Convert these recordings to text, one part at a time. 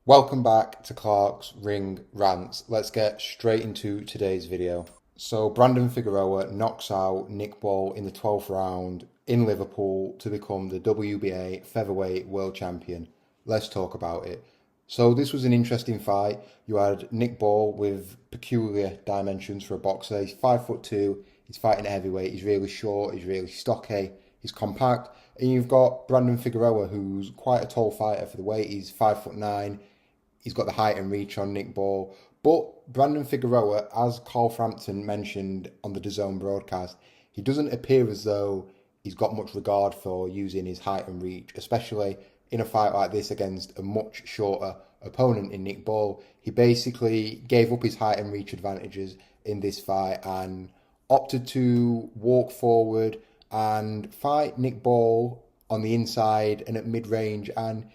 Welcome back to Clark's Ring Rants. Let's get straight into today's video. So Brandon Figueroa knocks out Nick Ball in the 12th round in Liverpool to become the WBA Featherweight World Champion. Let's talk about it. So this was an interesting fight. You had Nick Ball with peculiar dimensions for a boxer. He's 5'2", he's fighting at heavyweight, he's really short, he's really stocky, he's compact. And you've got Brandon Figueroa, who's quite a tall fighter for the weight. He's 5'9". He's got the height and reach on Nick Ball. But Brandon Figueroa, as Carl Frampton mentioned on the DAZN broadcast, he doesn't appear as though he's got much regard for using his height and reach, especially in a fight like this against a much shorter opponent in Nick Ball. He basically gave up his height and reach advantages in this fight and opted to walk forward and fight Nick Ball on the inside and at mid-range, and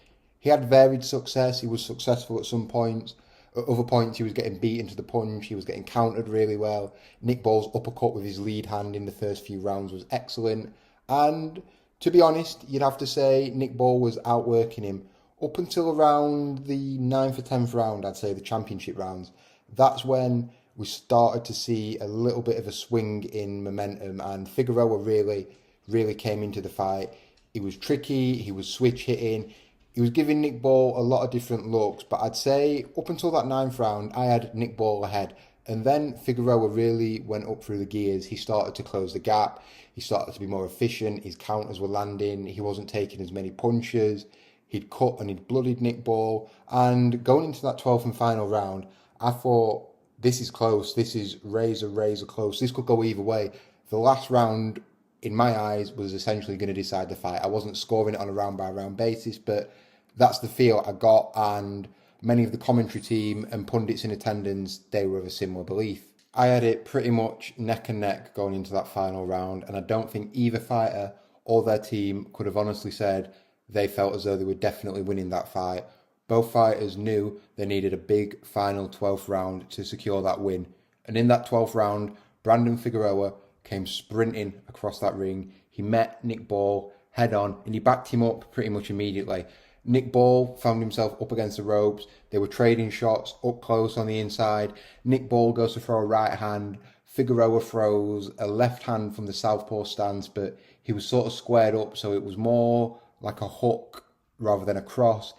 he had varied success. He was successful at some points. At other points, he was getting beaten to the punch. He was getting countered really well. Nick Ball's uppercut with his lead hand in the first few rounds was excellent. And to be honest, you'd have to say Nick Ball was outworking him up until around the 9th or 10th round, I'd say the championship rounds. That's when we started to see a little bit of a swing in momentum, and Figueroa really came into the fight. He was tricky, he was switch hitting, he was giving Nick Ball a lot of different looks, but I'd say up until that 9th round, I had Nick Ball ahead. And then Figueroa really went up through the gears. He started to close the gap. He started to be more efficient. His counters were landing. He wasn't taking as many punches. He'd cut and he'd bloodied Nick Ball. And going into that 12th and final round, I thought, this is close. This is razor close. This could go either way. The last round, in my eyes, was essentially going to decide the fight. I wasn't scoring it on a round-by-round basis, but that's the feel I got, and many of the commentary team and pundits in attendance, they were of a similar belief. I had it pretty much neck and neck going into that final round, and I don't think either fighter or their team could have honestly said they felt as though they were definitely winning that fight. Both fighters knew they needed a big final 12th round to secure that win. And in that 12th round, Brandon Figueroa came sprinting across that ring. He met Nick Ball head on and he backed him up pretty much immediately. Nick Ball found himself up against the ropes. They were trading shots up close on the inside. Nick Ball goes to throw a right hand. Figueroa throws a left hand from the southpaw stance, but he was sort of squared up, so it was more like a hook rather than a cross.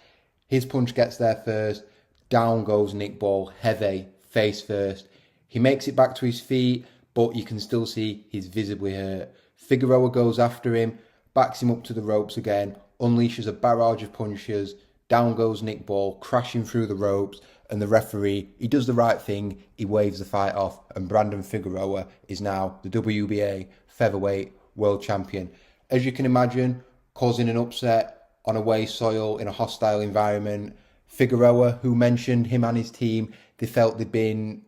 His punch gets there first. Down goes Nick Ball, heavy, face first. He makes it back to his feet, but you can still see he's visibly hurt. Figueroa goes after him, backs him up to the ropes again, unleashes a barrage of punches. Down goes Nick Ball, crashing through the ropes, and the referee, he does the right thing, he waves the fight off, and Brandon Figueroa is now the WBA Featherweight World Champion. As you can imagine, causing an upset on away soil in a hostile environment. Figueroa, who mentioned him and his team, they felt they'd been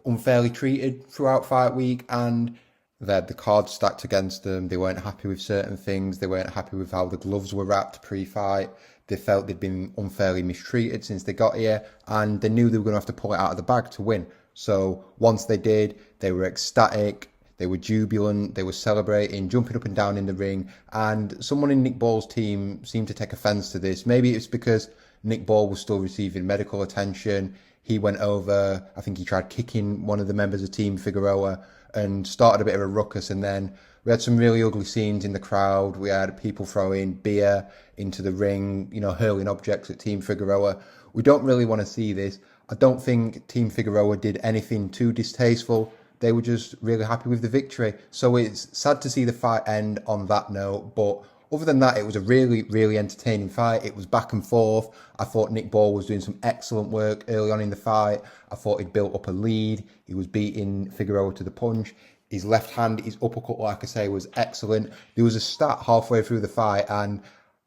unfairly treated throughout fight week, and they had the cards stacked against them. They weren't happy with certain things. They weren't happy with how the gloves were wrapped pre-fight. They felt they'd been unfairly mistreated since they got here, and they knew they were going to have to pull it out of the bag to win. So once they did, they were ecstatic. They were jubilant, they were celebrating, jumping up and down in the ring, and someone in Nick Ball's team seemed to take offence to this. Maybe it's because Nick Ball was still receiving medical attention. He went over, I think he tried kicking one of the members of Team Figueroa and started a bit of a ruckus, and then we had some really ugly scenes in the crowd. We had people throwing beer into the ring, hurling objects at Team Figueroa. We don't really want to see this. I don't think Team Figueroa did anything too distasteful. They were just really happy with the victory. So it's sad to see the fight end on that note. But other than that, it was a really entertaining fight. It was back and forth. I thought Nick Ball was doing some excellent work early on in the fight. I thought he'd built up a lead. He was beating Figueroa to the punch. His left hand, his uppercut, like I say, was excellent. There was a stat halfway through the fight, and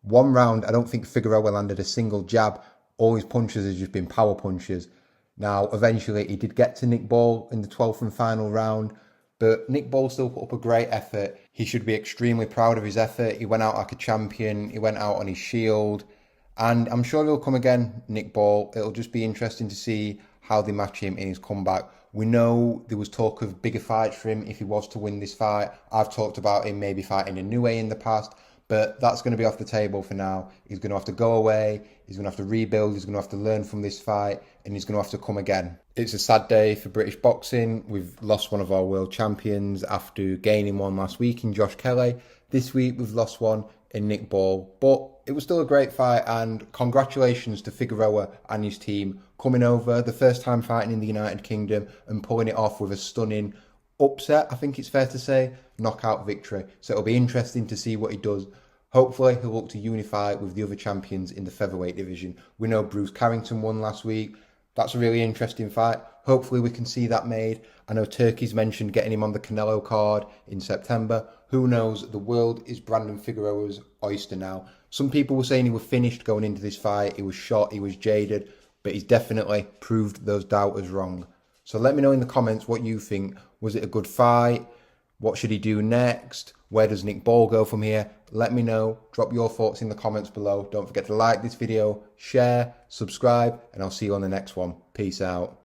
one round, I don't think Figueroa landed a single jab. All his punches have just been power punches. Now, eventually, he did get to Nick Ball in the 12th and final round, but Nick Ball still put up a great effort. He should be extremely proud of his effort. He went out like a champion. He went out on his shield. And I'm sure he'll come again, Nick Ball. It'll just be interesting to see how they match him in his comeback. We know there was talk of bigger fights for him if he was to win this fight. I've talked about him maybe fighting a nigh in the past, but that's going to be off the table for now. He's going to have to go away. He's going to have to rebuild. He's going to have to learn from this fight, and he's going to have to come again. It's a sad day for British boxing. We've lost one of our world champions after gaining one last week in Josh Kelly. This week we've lost one in Nick Ball, but it was still a great fight, and congratulations to Figueroa and his team coming over, the first time fighting in the United Kingdom and pulling it off with a stunning upset, I think it's fair to say, knockout victory. So it'll be interesting to see what he does. Hopefully he'll look to unify with the other champions in the featherweight division. We know Bruce Carrington won last week. That's a really interesting fight. Hopefully we can see that made. I know Turkey's mentioned getting him on the Canelo card in September. Who knows? The world is Brandon Figueroa's oyster now. Some people were saying he was finished going into this fight. He was shot, he was jaded, but he's definitely proved those doubters wrong. So let me know in the comments what you think. Was it a good fight? What should he do next? Where does Nick Ball go from here? Let me know. Drop your thoughts in the comments below. Don't forget to like this video, share, subscribe, and I'll see you on the next one. Peace out.